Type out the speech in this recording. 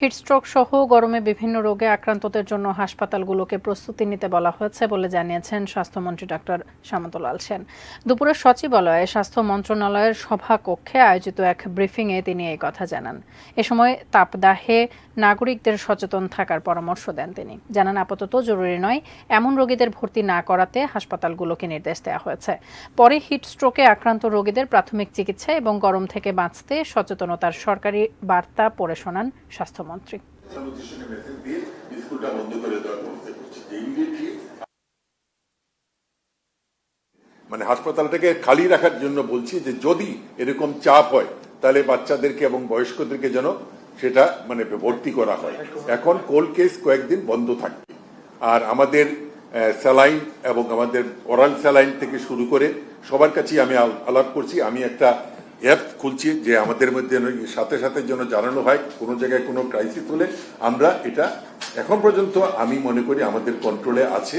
Heatstroke সহ গরমে বিভিন্ন রোগে আক্রান্তদের জন্য হাসপাতালগুলোকে প্রস্তুতি নিতে বলা হয়েছে বলে জানিয়েছেন স্বাস্থ্যমন্ত্রী ডাক্তার শামসুল আল সেন। দুপুরে সচিবালয়ে স্বাস্থ্য মন্ত্রণালয়ের সভাকক্ষে আয়োজিত এক ব্রিফিংয়ে তিনি এই কথা জানান। এ সময় তাপদাহে নাগরিকদের সচেতন থাকার পরামর্শ দেন তিনি। জানান, আপাতত জরুরি নয় এমন রোগীদের ভর্তি না করাতে হাসপাতালগুলোকে নির্দেশ দেওয়া হয়েছে। পরে হিটস্ট্রোকে আক্রান্ত রোগীদের প্রাথমিক চিকিৎসা এবং গরম থেকে বাঁচতে সচেতনতার সরকারি বার্তা পড়ে শোনান স্বাস্থ্য মন্ত্রী। মানে হাসপাতালটাকে খালি রাখার জন্য বলছি যে যদি এরকম চাপ হয় তাহলে বাচ্চাদেরকে এবং বয়স্কদেরকে যেন সেটা মানে ভর্তি করা হয়। এখন কোল্ড কেস কয়েকদিন বন্ধ থাকবে, আর আমাদের স্যালাইন এবং আমাদের ওরাল স্যালাইন থেকে শুরু করে সবার কাছেই আমি আলাপ করছি। আমি একটা অ্যাপ খুলছি যে আমাদের মধ্যে সাথে সাথে যেন জানানো হয় কোনো জায়গায় কোনো ক্রাইসিস হলে। আমরা এটা এখন পর্যন্ত আমি মনে করি আমাদের কন্ট্রোলে আছে।